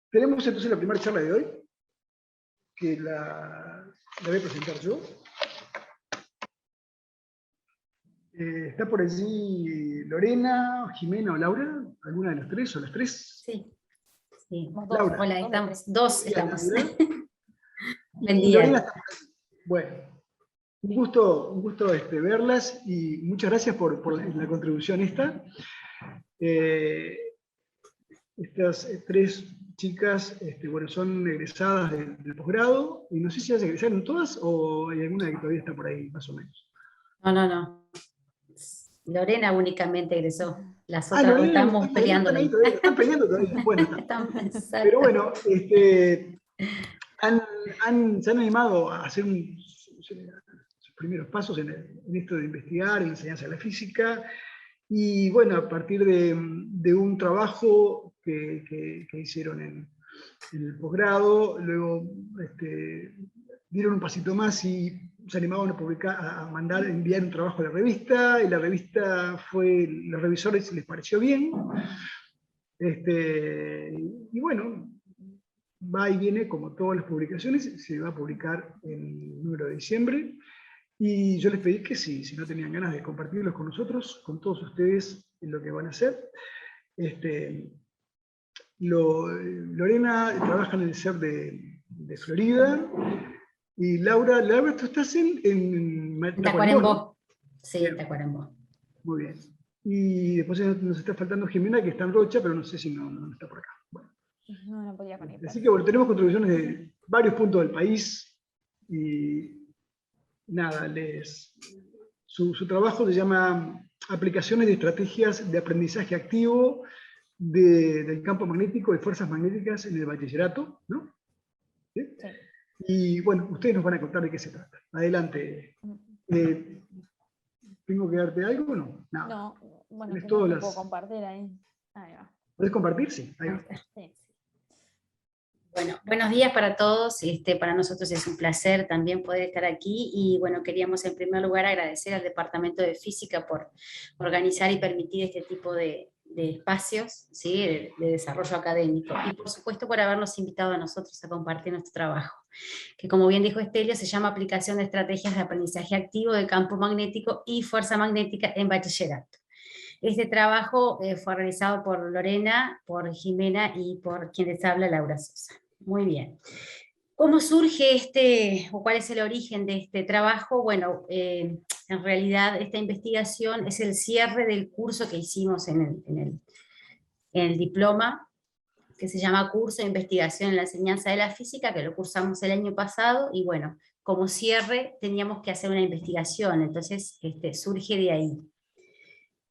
Tenemos entonces la primera charla de hoy, que la voy a presentar yo. ¿Está por allí Lorena, Jimena o Laura? ¿Alguna de los tres o las tres? Sí, sí. Laura. Hola, estamos. Dos estamos. Buen Y día. Lorena está por allí. Bueno, un gusto verlas y muchas gracias por la contribución esta. Estas tres chicas bueno, son egresadas del posgrado, y no sé si ya se egresaron todas o hay alguna que todavía está por ahí, más o menos. No. Lorena únicamente egresó. Las Ah, otras dos Lorena, estamos peleando. están peleando todavía. Bueno, está. Exacto. Pero bueno, se han animado a hacer sus primeros pasos en esto de investigar, en la enseñanza de la física, y bueno, a partir de un trabajo que hicieron en el posgrado, luego dieron un pasito más y se animaban a publicar, a enviar un trabajo a la revista, y la revista los revisores les pareció bien, y bueno, va y viene como todas las publicaciones, se va a publicar el número de diciembre, y yo les pedí que si no tenían ganas de compartirlos con nosotros, con todos ustedes, en lo que van a hacer. Lorena trabaja en el CER de Florida, y Laura, tú estás en Tacuarembó. Sí, en Tacuarembó. Muy bien. Y después nos está faltando Jimena, que está en Rocha, pero no sé si no está por acá. Bueno. No podía conectar. Así que bueno, tenemos contribuciones de varios puntos del país, y nada, su trabajo se llama Aplicaciones de Estrategias de Aprendizaje Activo del Campo Magnético y Fuerzas Magnéticas en el Bachillerato, ¿no? ¿Sí? Sí. Y bueno, ustedes nos van a contar de qué se trata. Adelante. ¿Tengo que darte algo o no? Nada. No, bueno, Tienes que no todas puedo compartir ahí. Ahí va. ¿Podés compartir? Sí. Ahí va. Sí. Bueno, buenos días para todos. Para nosotros es un placer también poder estar aquí, y bueno, queríamos en primer lugar agradecer al Departamento de Física por organizar y permitir este tipo de espacios, ¿sí? de desarrollo académico, y por supuesto por habernos invitado a nosotros a compartir nuestro trabajo, que como bien dijo Estelio, se llama Aplicación de Estrategias de Aprendizaje Activo de Campo Magnético y Fuerza Magnética en Bachillerato. Este trabajo fue realizado por Lorena, por Jimena y por quien les habla, Laura Sosa. Muy bien. ¿Cómo surge o cuál es el origen de este trabajo? Bueno, en realidad esta investigación es el cierre del curso que hicimos en el diploma, que se llama Curso de Investigación en la Enseñanza de la Física, que lo cursamos el año pasado, y bueno, como cierre teníamos que hacer una investigación, entonces surge de ahí.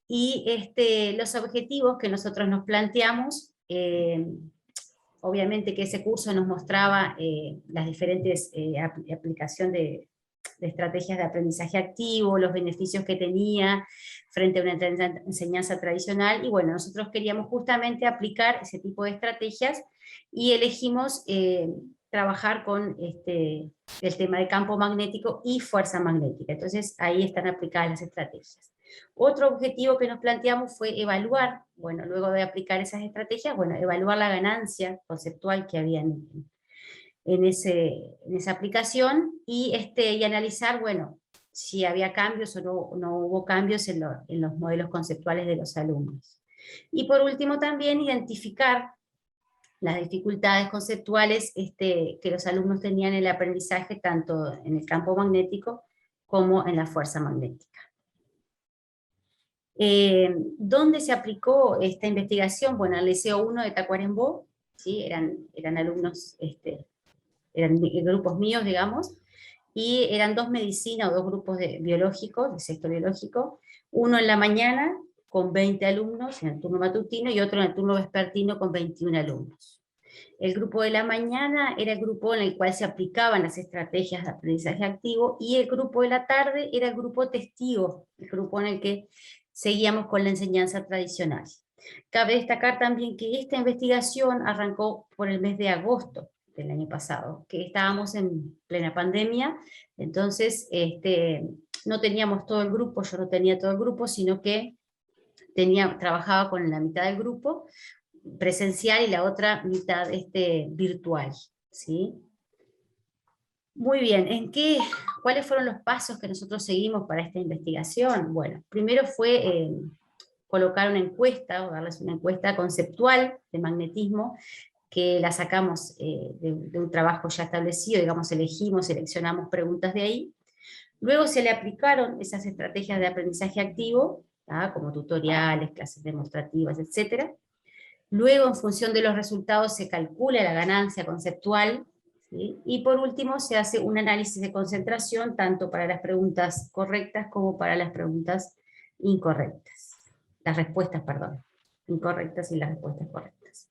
Y los objetivos que nosotros nos planteamos, obviamente que ese curso nos mostraba las diferentes aplicaciones de estrategias de aprendizaje activo, los beneficios que tenía frente a una enseñanza tradicional, y bueno, nosotros queríamos justamente aplicar ese tipo de estrategias, y elegimos trabajar con el tema de campo magnético y fuerza magnética. Entonces ahí están aplicadas las estrategias. Otro objetivo que nos planteamos fue evaluar, bueno, luego de aplicar esas estrategias, bueno, evaluar la ganancia conceptual que había en esa aplicación, y analizar, bueno, si había cambios o no hubo cambios en los modelos conceptuales de los alumnos. Y por último también identificar las dificultades conceptuales que los alumnos tenían en el aprendizaje, tanto en el campo magnético como en la fuerza magnética. ¿Dónde se aplicó esta investigación? Bueno, al Liceo 1 de Tacuarembó, ¿sí? eran alumnos, eran grupos míos, digamos, y eran dos medicinas o dos grupos biológicos, de sexto biológico, uno en la mañana con 20 alumnos en el turno matutino, y otro en el turno vespertino con 21 alumnos. El grupo de la mañana era el grupo en el cual se aplicaban las estrategias de aprendizaje activo, y el grupo de la tarde era el grupo testigo, el grupo en el que seguíamos con la enseñanza tradicional. Cabe destacar también que esta investigación arrancó por el mes de agosto del año pasado, que estábamos en plena pandemia, entonces no teníamos todo el grupo, yo no tenía todo el grupo, sino que trabajaba con la mitad del grupo, presencial y la otra mitad virtual, ¿sí? Muy bien, ¿cuáles fueron los pasos que nosotros seguimos para esta investigación? Bueno, primero fue colocar una encuesta, o darles una encuesta conceptual de magnetismo, que la sacamos de un trabajo ya establecido, digamos, seleccionamos preguntas de ahí. Luego se le aplicaron esas estrategias de aprendizaje activo, ¿tá? Como tutoriales, clases demostrativas, etc. Luego, en función de los resultados, se calcula la ganancia conceptual, ¿sí? Y por último, se hace un análisis de concentración, tanto para las preguntas correctas como para las preguntas incorrectas. Las respuestas, perdón, incorrectas y las respuestas correctas.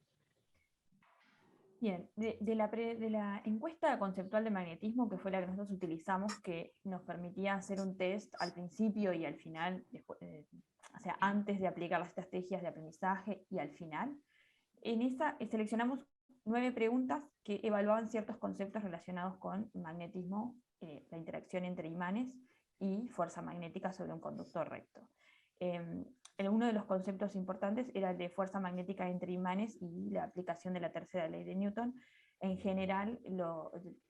Bien, de la encuesta conceptual de magnetismo, que fue la que nosotros utilizamos, que nos permitía hacer un test al principio y al final, después, o sea, antes de aplicar las estrategias de aprendizaje y al final, en esa seleccionamos 9 preguntas que evaluaban ciertos conceptos relacionados con magnetismo, la interacción entre imanes y fuerza magnética sobre un conductor recto. Uno de los conceptos importantes era el de fuerza magnética entre imanes y la aplicación de la tercera ley de Newton. En general,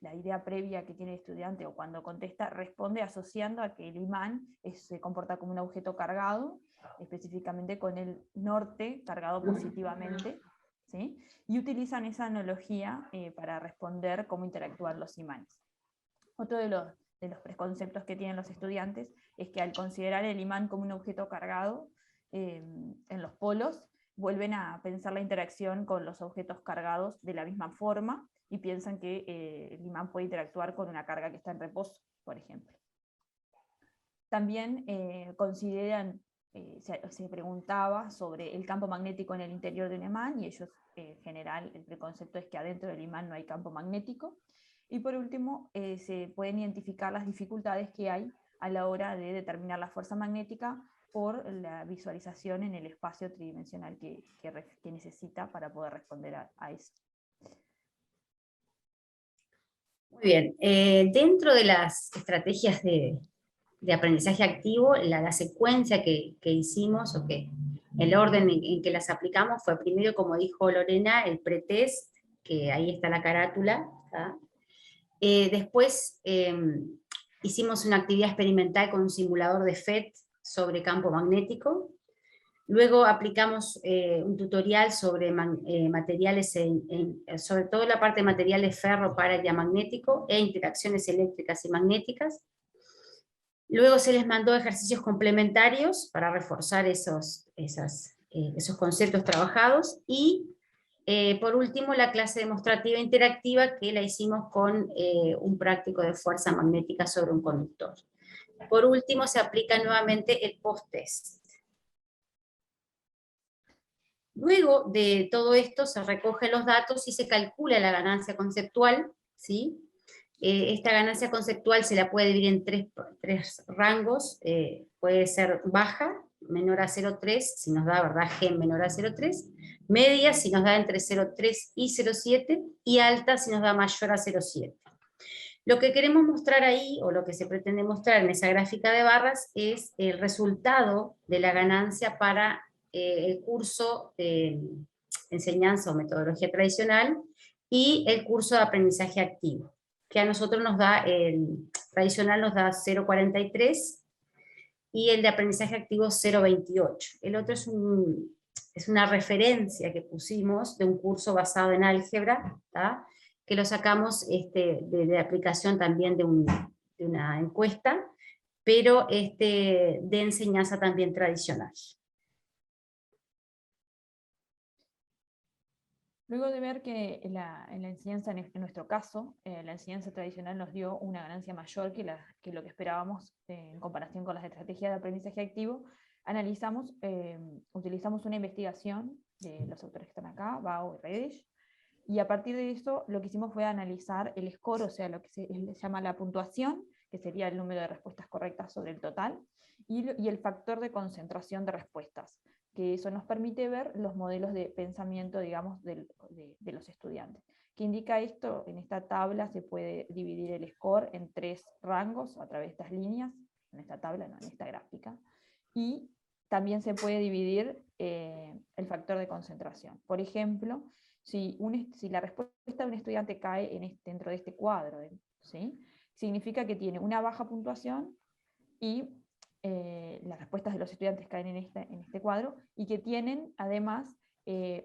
la idea previa que tiene el estudiante o cuando contesta responde asociando a que el imán se comporta como un objeto cargado, específicamente con el norte cargado positivamente, ¿sí? Y utilizan esa analogía para responder cómo interactúan los imanes. Otro de los preconceptos que tienen los estudiantes es que al considerar el imán como un objeto cargado en los polos, vuelven a pensar la interacción con los objetos cargados de la misma forma y piensan que el imán puede interactuar con una carga que está en reposo, por ejemplo. También consideran, se preguntaba sobre el campo magnético en el interior de un imán, y ellos, en general, el preconcepto es que adentro del imán no hay campo magnético. Y por último, se pueden identificar las dificultades que hay a la hora de determinar la fuerza magnética por la visualización en el espacio tridimensional que necesita para poder responder a eso. Muy bien, dentro de las estrategias de aprendizaje activo, la secuencia que hicimos, o que el orden en que las aplicamos fue primero, como dijo Lorena, el pretest, que ahí está la carátula, ¿tá? Después hicimos una actividad experimental con un simulador de FET sobre campo magnético. Luego aplicamos un tutorial sobre materiales, sobre todo la parte de materiales ferro para el diamagnético e interacciones eléctricas y magnéticas. Luego se les mandó ejercicios complementarios para reforzar esos conceptos trabajados, y por último la clase demostrativa interactiva, que la hicimos con un práctico de fuerza magnética sobre un conductor. Por último se aplica nuevamente el post-test. Luego de todo esto se recogen los datos y se calcula la ganancia conceptual, ¿sí? Esta ganancia conceptual se la puede dividir en tres rangos, puede ser baja, menor a 0,3, si nos da, ¿verdad?, G menor a 0,3, media si nos da entre 0,3 y 0,7, y alta si nos da mayor a 0,7. Lo que queremos mostrar ahí, o lo que se pretende mostrar en esa gráfica de barras, es el resultado de la ganancia para el curso de enseñanza o metodología tradicional y el curso de aprendizaje activo, que a nosotros nos da, el tradicional nos da 0,43 y el de aprendizaje activo 0,28. El otro es una referencia que pusimos de un curso basado en álgebra, ¿tá?, que lo sacamos de aplicación también de una encuesta, pero de enseñanza también tradicional. Luego de ver que en la enseñanza, en nuestro caso, la enseñanza tradicional nos dio una ganancia mayor que lo que esperábamos en comparación con las estrategias de aprendizaje activo, utilizamos una investigación de los autores que están acá, Bao y Redish, y a partir de eso lo que hicimos fue analizar el score, o sea, lo que se llama la puntuación, que sería el número de respuestas correctas sobre el total, y el factor de concentración de respuestas, que eso nos permite ver los modelos de pensamiento, digamos, de los estudiantes. ¿Qué indica esto? En esta tabla se puede dividir el score en 3 rangos a través de estas líneas, en esta tabla, no, en esta gráfica, y también se puede dividir el factor de concentración. Por ejemplo, si la respuesta de un estudiante cae dentro de este cuadro, ¿sí? Significa que tiene una baja puntuación y las respuestas de los estudiantes caen en este cuadro, y que tienen además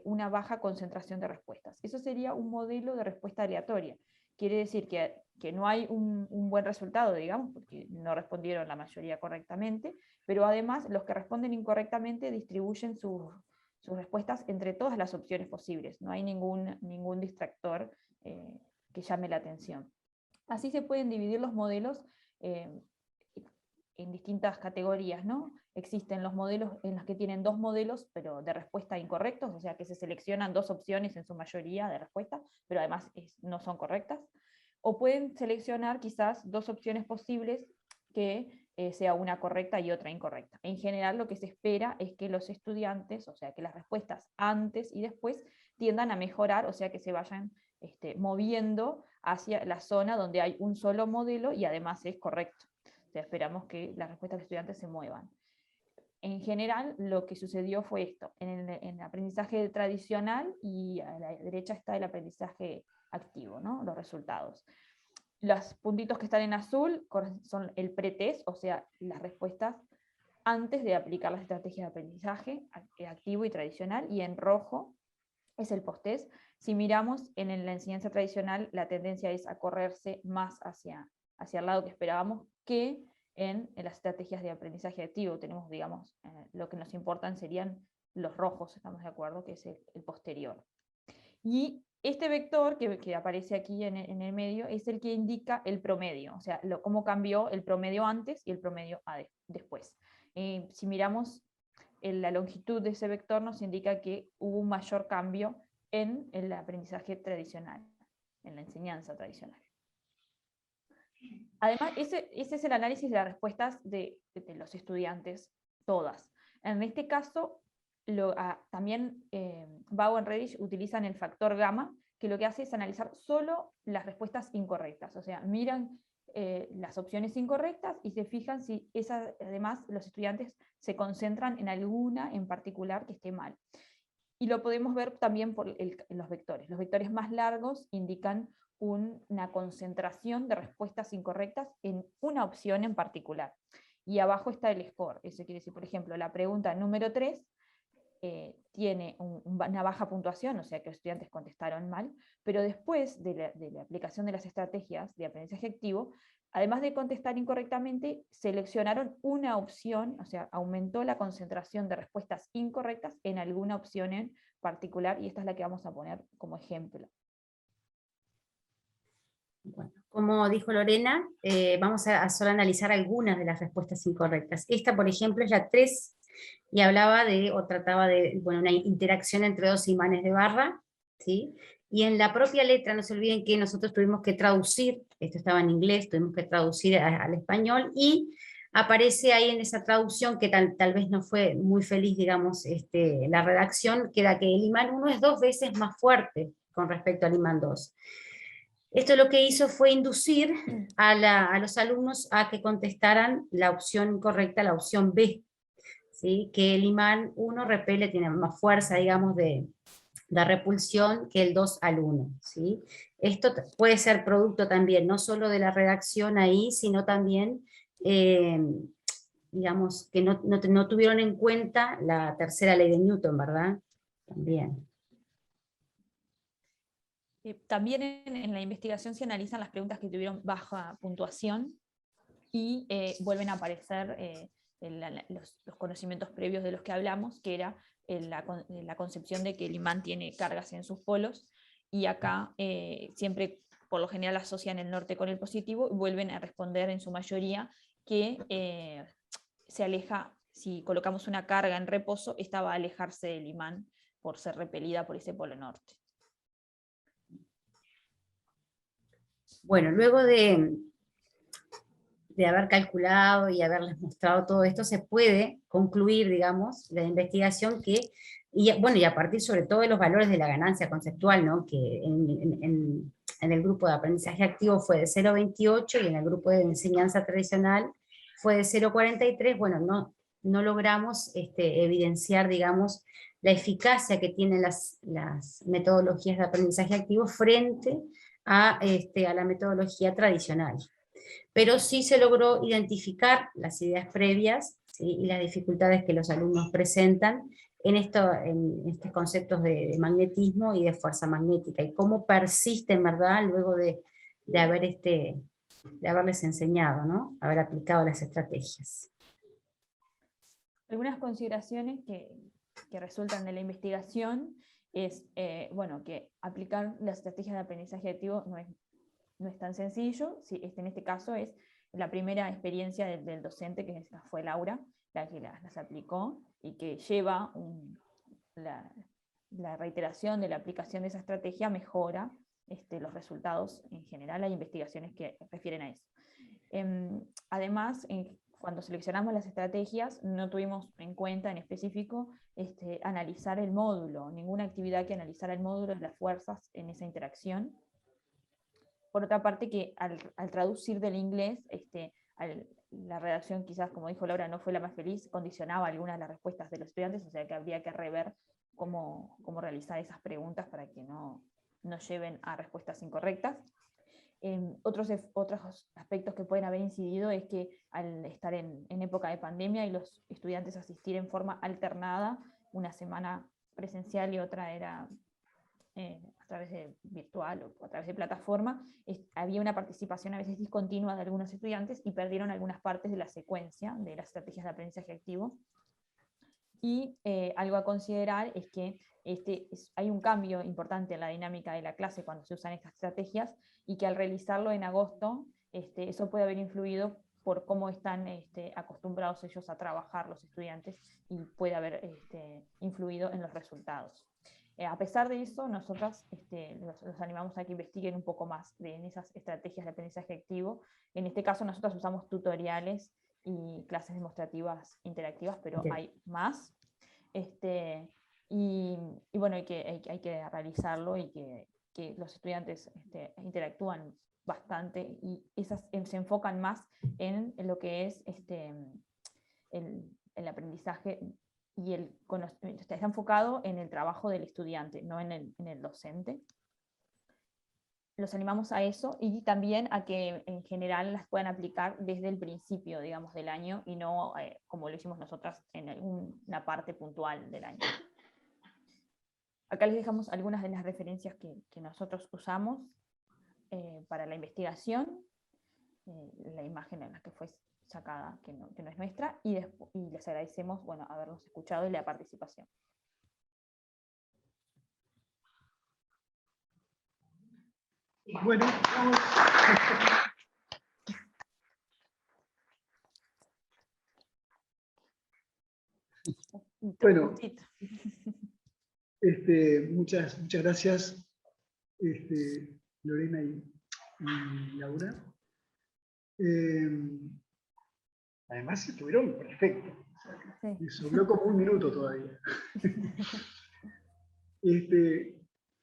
una baja concentración de respuestas. Eso sería un modelo de respuesta aleatoria. Quiere decir que no hay un buen resultado, digamos, porque no respondieron la mayoría correctamente, pero además los que responden incorrectamente distribuyen sus respuestas entre todas las opciones posibles. No hay ningún distractor que llame la atención. Así se pueden dividir los modelos en distintas categorías, ¿no? Existen los modelos en los que tienen dos modelos, pero de respuesta incorrectos, o sea que se seleccionan dos opciones en su mayoría de respuesta, pero además no son correctas. O pueden seleccionar quizás dos opciones posibles que sea una correcta y otra incorrecta. En general lo que se espera es que los estudiantes, o sea que las respuestas antes y después tiendan a mejorar, o sea que se vayan moviendo hacia la zona donde hay un solo modelo y además es correcto. O sea, esperamos que las respuestas de estudiantes se muevan. En general, lo que sucedió fue esto. En el aprendizaje tradicional, y a la derecha está el aprendizaje activo, ¿no? Los resultados. Los puntitos que están en azul son el pretest, o sea, las respuestas antes de aplicar las estrategias de aprendizaje activo y tradicional, y en rojo es el posttest. Si miramos en la enseñanza tradicional, la tendencia es a correrse más hacia el lado que esperábamos que en las estrategias de aprendizaje activo. Tenemos, digamos, lo que nos importan serían los rojos, estamos de acuerdo, que es el posterior. Y este vector que aparece aquí en el medio es el que indica el promedio, o sea, cómo cambió el promedio antes y el promedio después. Si miramos la longitud de ese vector, nos indica que hubo un mayor cambio en el aprendizaje tradicional, en la enseñanza tradicional. Además, ese es el análisis de las respuestas de los estudiantes, todas. En este caso, también Bauer y Reddish utilizan el factor gamma, que lo que hace es analizar solo las respuestas incorrectas. O sea, miran las opciones incorrectas y se fijan si además los estudiantes se concentran en alguna en particular que esté mal. Y lo podemos ver también por los vectores. Los vectores más largos indican una concentración de respuestas incorrectas en una opción en particular. Y abajo está el score. Eso quiere decir, por ejemplo, la pregunta número 3 tiene una baja puntuación, o sea que los estudiantes contestaron mal, pero después de la aplicación de las estrategias de aprendizaje activo, además de contestar incorrectamente, seleccionaron una opción, o sea, aumentó la concentración de respuestas incorrectas en alguna opción en particular, y esta es la que vamos a poner como ejemplo. Bueno, como dijo Lorena, vamos a solo analizar algunas de las respuestas incorrectas. Esta, por ejemplo, es la 3, y hablaba o trataba de una interacción entre dos imanes de barra, ¿sí? Y en la propia letra, no se olviden que nosotros tuvimos que traducir, esto estaba en inglés, tuvimos que traducir al español, y aparece ahí en esa traducción, que tal vez no fue muy feliz, digamos, la redacción, que era que el imán 1 es 2 veces más fuerte con respecto al imán 2. Esto lo que hizo fue inducir a los alumnos a que contestaran la opción correcta, la opción B, ¿sí? Que el imán 1 repele, tiene más fuerza, digamos, de repulsión que el 2 al 1, ¿sí? Esto puede ser producto también, no solo de la redacción ahí, sino también, digamos, que no tuvieron en cuenta la tercera ley de Newton, ¿verdad? También. También en la investigación se analizan las preguntas que tuvieron baja puntuación y vuelven a aparecer los conocimientos previos de los que hablamos, que era la concepción de que el imán tiene cargas en sus polos, y acá siempre por lo general asocian el norte con el positivo y vuelven a responder en su mayoría que se aleja, si colocamos una carga en reposo, esta va a alejarse del imán por ser repelida por ese polo norte. Bueno, luego de haber calculado y haberles mostrado todo esto, se puede concluir, digamos, la investigación y a partir sobre todo de los valores de la ganancia conceptual, ¿no? Que en el grupo de aprendizaje activo fue de 0,28 y en el grupo de enseñanza tradicional fue de 0,43, bueno, no logramos evidenciar, digamos, la eficacia que tienen las metodologías de aprendizaje activo frente a la metodología tradicional. Pero sí se logró identificar las ideas previas, ¿sí?, y las dificultades que los alumnos presentan en estos conceptos de magnetismo y de fuerza magnética, y cómo persisten, ¿verdad?, luego de haberles enseñado, ¿no?, haber aplicado las estrategias. Algunas consideraciones que resultan de la investigación es, bueno, que aplicar las estrategias de aprendizaje activo no es tan sencillo. Sí, en este caso es la primera experiencia del docente, que fue Laura, la que las aplicó, y que lleva la reiteración de la aplicación de esa estrategia mejora los resultados en general. Hay investigaciones que refieren a eso. Además, cuando seleccionamos las estrategias, no tuvimos en cuenta en específico analizar el módulo, ninguna actividad que analizara el módulo de las fuerzas en esa interacción. Por otra parte, que al traducir del inglés, la redacción quizás, como dijo Laura, no fue la más feliz, condicionaba algunas de las respuestas de los estudiantes, o sea que habría que rever cómo realizar esas preguntas para que no lleven a respuestas incorrectas. Otros aspectos que pueden haber incidido es que al estar en época de pandemia y los estudiantes asistir en forma alternada, una semana presencial y otra era a través de virtual o a través de plataforma, había una participación a veces discontinua de algunos estudiantes y perdieron algunas partes de la secuencia de las estrategias de aprendizaje activo. Y algo a considerar es que hay un cambio importante en la dinámica de la clase cuando se usan estas estrategias, y que al realizarlo en agosto, eso puede haber influido por cómo están acostumbrados ellos a trabajar los estudiantes, y puede haber influido en los resultados. A pesar de eso, nosotros los animamos a que investiguen un poco más en esas estrategias de aprendizaje activo. En este caso nosotros usamos tutoriales y clases demostrativas interactivas, pero hay más. Y bueno, hay que realizarlo, y que los estudiantes interactúan bastante, y se enfocan más en lo que es el aprendizaje, y el conocimiento está enfocado en el trabajo del estudiante, no en el docente. Los animamos a eso, y también a que en general las puedan aplicar desde el principio, digamos, del año, y no como lo hicimos nosotras en una parte puntual del año. Acá les dejamos algunas de las referencias que nosotros usamos para la investigación, la imagen en la que fue sacada, que no es nuestra, y les agradecemos, bueno, habernos escuchado y la participación. Bueno, vamos. Bueno, muchas gracias, Lorena y Laura. Además estuvieron perfectos. Me sobró como un minuto todavía.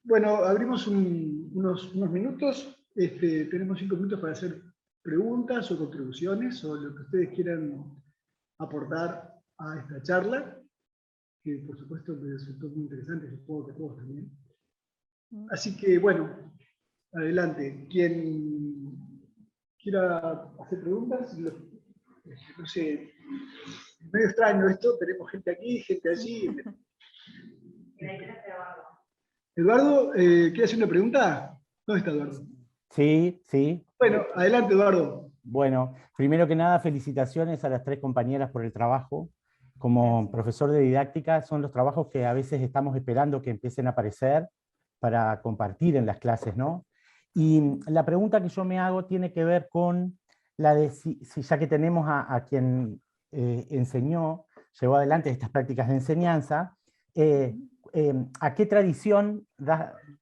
Bueno, abrimos unos minutos. Tenemos 5 minutos para hacer preguntas o contribuciones, o lo que ustedes quieran aportar a esta charla, que por supuesto me resultó muy interesante, supongo que a todos también. Así que, bueno, adelante. Quien quiera hacer preguntas, no sé, es medio extraño esto, tenemos gente aquí, gente allí. Eduardo, ¿quiere hacer una pregunta? ¿Dónde está Eduardo? Sí, sí. Bueno, adelante, Eduardo. Bueno, primero que nada, felicitaciones a las 3 compañeras por el trabajo. Como profesor de didáctica, son los trabajos que a veces estamos esperando que empiecen a aparecer para compartir en las clases, ¿no? Y la pregunta que yo me hago tiene que ver con la de si ya que tenemos a quien enseñó, llevó adelante estas prácticas de enseñanza, ¿a qué tradición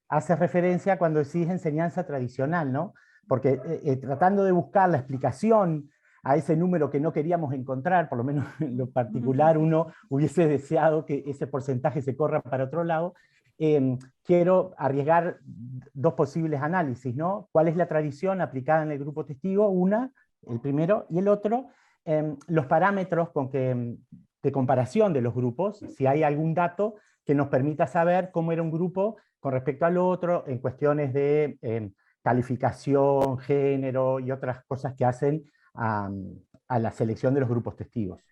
hace referencia cuando decís enseñanza tradicional, ¿no? Porque tratando de buscar la explicación a ese número que no queríamos encontrar, por lo menos en lo particular uno hubiese deseado que ese porcentaje se corra para otro lado, quiero arriesgar 2 posibles análisis, ¿no? ¿Cuál es la tradición aplicada en el grupo testigo? El primero, y el otro, los parámetros con que de comparación de los grupos, si hay algún dato que nos permita saber cómo era un grupo con respecto al otro en cuestiones de calificación, género y otras cosas que hacen a la selección de los grupos testigos.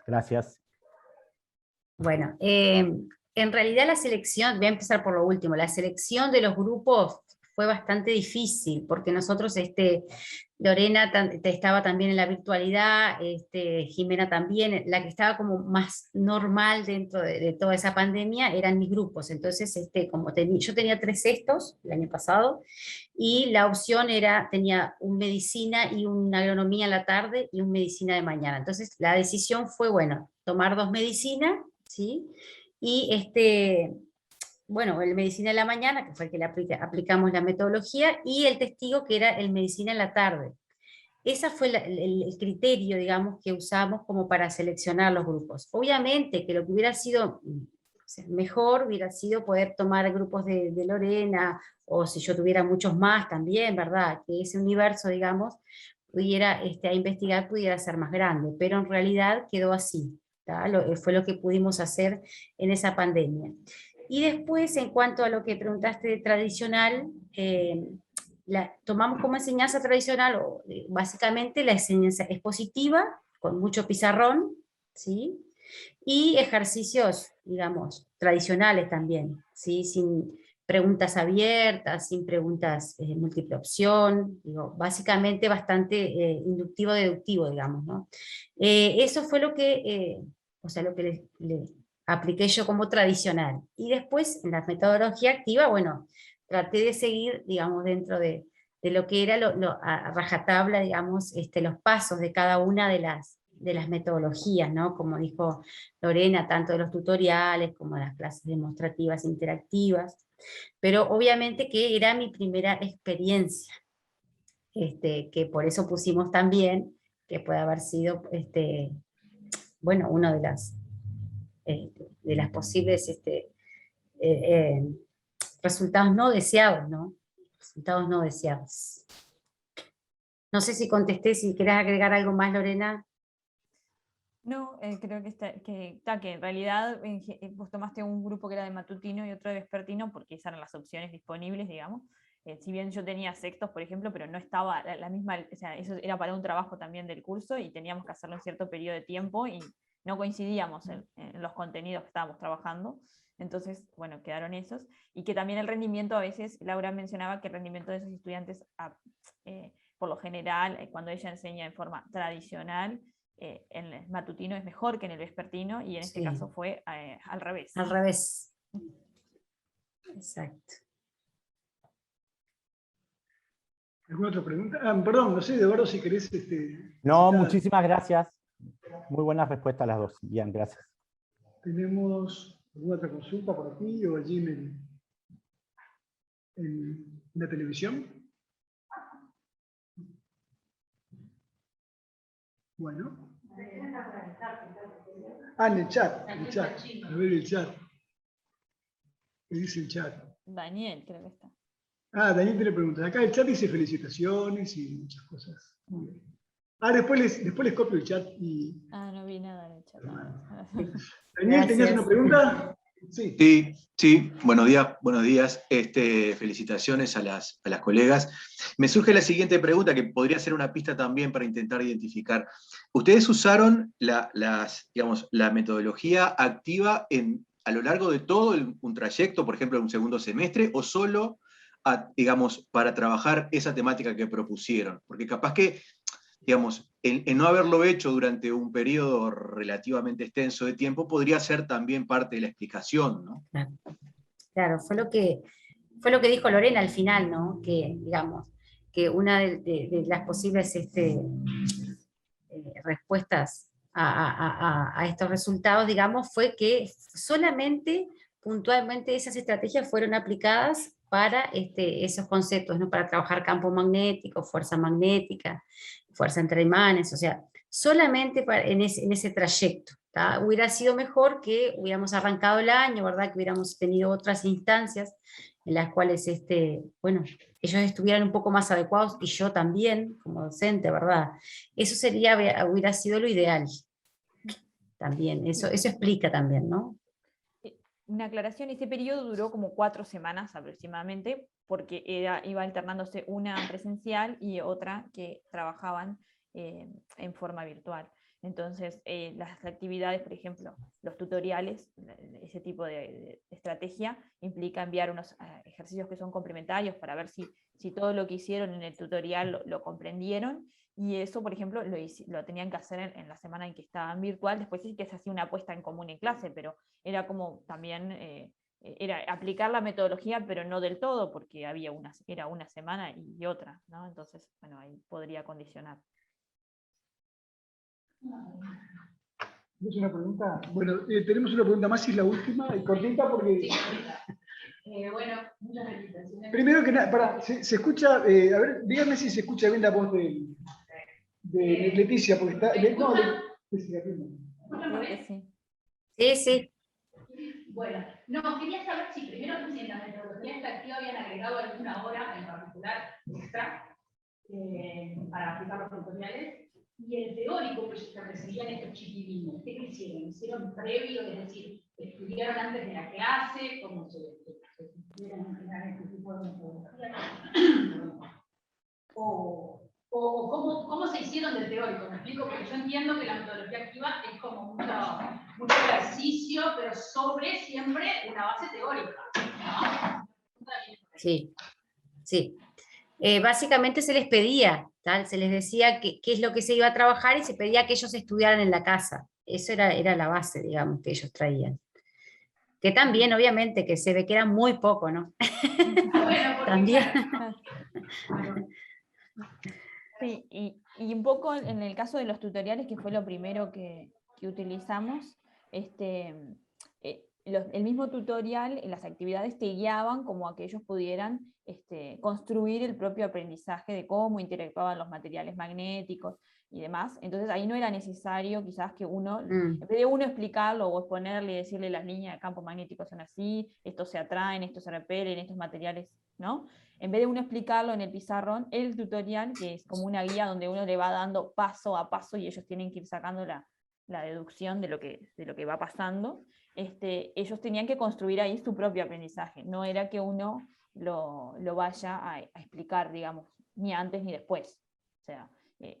Gracias. Bueno, en realidad la selección, voy a empezar por lo último, la selección de los grupos fue bastante difícil, porque nosotros, Lorena estaba también en la virtualidad, Jimena también, la que estaba como más normal dentro de toda esa pandemia eran mis grupos. Entonces, yo tenía 3 sextos el año pasado, y la opción tenía un medicina y una agronomía en la tarde y un medicina de mañana. Entonces la decisión fue, bueno, tomar 2 medicinas, ¿sí? Y bueno, el medicina en la mañana, que fue el que le aplicamos la metodología, y el testigo, que era el medicina en la tarde. Ese fue el criterio, digamos, que usamos como para seleccionar los grupos. Obviamente que lo que hubiera sido mejor hubiera sido poder tomar grupos de Lorena, o si yo tuviera muchos más también, ¿verdad? Que ese universo, digamos, pudiera, a investigar pudiera ser más grande, pero en realidad quedó así. Fue lo que pudimos hacer en esa pandemia. Y después, en cuanto a lo que preguntaste de tradicional, tomamos como enseñanza tradicional, básicamente la enseñanza expositiva, con mucho pizarrón, ¿sí? Y ejercicios, digamos, tradicionales también, ¿sí? Sin preguntas abiertas, sin preguntas múltiple opción, digo, básicamente bastante inductivo-deductivo, digamos, ¿no? Eso fue lo que, lo que le apliqué yo como tradicional. Y después, en la metodología activa, bueno, traté de seguir, digamos, dentro de lo que era a rajatabla, digamos, los pasos de cada una de las metodologías, ¿no? Como dijo Lorena, tanto de los tutoriales como de las clases demostrativas interactivas, pero obviamente que era mi primera experiencia, que por eso pusimos también, que puede haber sido, bueno, una de las posibles resultados no deseados, ¿no? Resultados no deseados. No sé si contesté, si querés agregar algo más, Lorena. No, creo que en realidad vos tomaste un grupo que era de matutino y otro de vespertino, porque esas eran las opciones disponibles, digamos. Si bien yo tenía sextos, por ejemplo, pero no estaba la misma, o sea, eso era para un trabajo también del curso y teníamos que hacerlo en cierto periodo de tiempo y no coincidíamos en los contenidos que estábamos trabajando. Entonces, bueno, quedaron esos. Y que también el rendimiento, a veces, Laura mencionaba que el rendimiento de esos estudiantes, por lo general, cuando ella enseña en forma tradicional, en el matutino es mejor que en el vespertino, y en este caso fue al revés. Al revés. Exacto. ¿Alguna otra pregunta? Perdón, no sé, Eduardo, si querés... No, muchísimas gracias. Muy buena respuesta a las dos. Bien, gracias. ¿Tenemos alguna otra consulta por aquí o allí en la televisión? Bueno. En el chat. A ver el chat. ¿Qué dice el chat? Daniel, creo que está. Daniel tiene preguntas. Acá el chat dice felicitaciones y muchas cosas. Muy bien. Después les copio el chat y... No vi nada en el chat. Daniel, ¿tenías una pregunta? Sí. Sí, buenos días. Felicitaciones a las colegas. Me surge la siguiente pregunta, que podría ser una pista también para intentar identificar. ¿Ustedes usaron la metodología activa a lo largo de todo un trayecto, por ejemplo, en un segundo semestre, o solo, para trabajar esa temática que propusieron? Porque capaz que, el no haberlo hecho durante un periodo relativamente extenso de tiempo podría ser también parte de la explicación, ¿no? Claro, fue lo que dijo Lorena al final, ¿no? Que, digamos, que una de las posibles respuestas a estos resultados, digamos, fue que solamente, puntualmente, esas estrategias fueron aplicadas para esos conceptos, ¿no? Para trabajar campo magnético, fuerza magnética, fuerza entre imanes, o sea, solamente en ese trayecto. ¿Tá? Hubiera sido mejor que hubiéramos arrancado el año, ¿verdad? Que hubiéramos tenido otras instancias en las cuales, bueno, ellos estuvieran un poco más adecuados, y yo también, como docente, ¿verdad? Eso hubiera sido lo ideal. también, eso explica también, ¿no? Una aclaración, ese periodo duró como 4 semanas aproximadamente, porque iba alternándose una presencial y otra que trabajaban en forma virtual. Entonces, las actividades, por ejemplo, los tutoriales, ese tipo de estrategia, implica enviar unos ejercicios que son complementarios para ver si todo lo que hicieron en el tutorial lo comprendieron, y eso, por ejemplo, lo tenían que hacer en la semana en que estaban virtual. Después sí que se hacía una puesta en común en clase, pero era como también era aplicar la metodología, pero no del todo, porque era una semana y otra, ¿no? Entonces, bueno, ahí podría condicionar. ¿Tienes una pregunta? Bueno, tenemos una pregunta más y la última, y cortita porque... Sí, bueno, muchas felicitaciones. Primero que nada, se escucha, a ver, díganme si se escucha bien la voz de Leticia, porque está... No, Leticia, Creo que sí. Sí, sí. Bueno, no, quería saber si primero si en la metodología extractiva habían agregado alguna hora en particular extra para aplicar los tutoriales, y el teórico que recibían estos chiquilines, ¿qué hicieron? ¿Hicieron previo? Es decir, ¿estudiaron antes de la clase? ¿Cómo se estudiaron este tipo de metodología? ¿Cómo se hicieron del teórico? Me explico, porque yo entiendo que la metodología activa es como mucho ejercicio, pero sobre siempre una base teórica, ¿no? Sí, sí. Básicamente se les pedía, ¿tal? Se les decía qué es lo que se iba a trabajar y se pedía que ellos estudiaran en la casa. Eso era la base, digamos, que ellos traían. Que también, obviamente, que se ve que era muy poco, ¿no? Bueno, También. Sí, y un poco en el caso de los tutoriales, que fue lo primero que utilizamos, el mismo tutorial, las actividades te guiaban como a que ellos pudieran construir el propio aprendizaje de cómo interactuaban los materiales magnéticos y demás. Entonces ahí no era necesario quizás que uno, en vez de uno explicarlo o exponerle y decirle las líneas de campo magnético son así, estos se atraen, estos se repelen, estos materiales, ¿no? En vez de uno explicarlo en el pizarrón, el tutorial, que es como una guía donde uno le va dando paso a paso y ellos tienen que ir sacando la deducción de lo que va pasando, ellos tenían que construir ahí su propio aprendizaje. No era que uno lo vaya a explicar, digamos, ni antes ni después. O sea,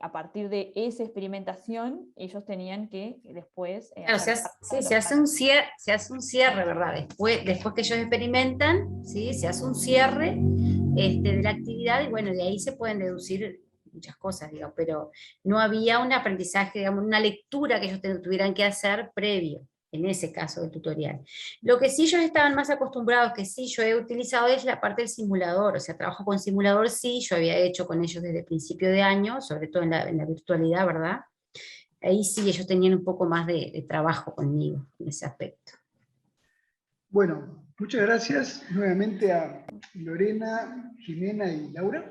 a partir de esa experimentación, ellos tenían que después... Claro, se hace un cierre, ¿verdad? Después que ellos experimentan, ¿sí? Se hace un cierre de la actividad, y bueno, de ahí se pueden deducir muchas cosas, digamos, pero no había un aprendizaje, digamos, una lectura que ellos tuvieran que hacer previo, en ese caso del tutorial. Lo que sí ellos estaban más acostumbrados, que sí yo he utilizado, es la parte del simulador. O sea, trabajo con simulador, sí, yo había hecho con ellos desde el principio de año, sobre todo en la virtualidad, ¿verdad? Ahí sí ellos tenían un poco más de trabajo conmigo en ese aspecto. Bueno, muchas gracias nuevamente a Lorena, Jimena y Laura.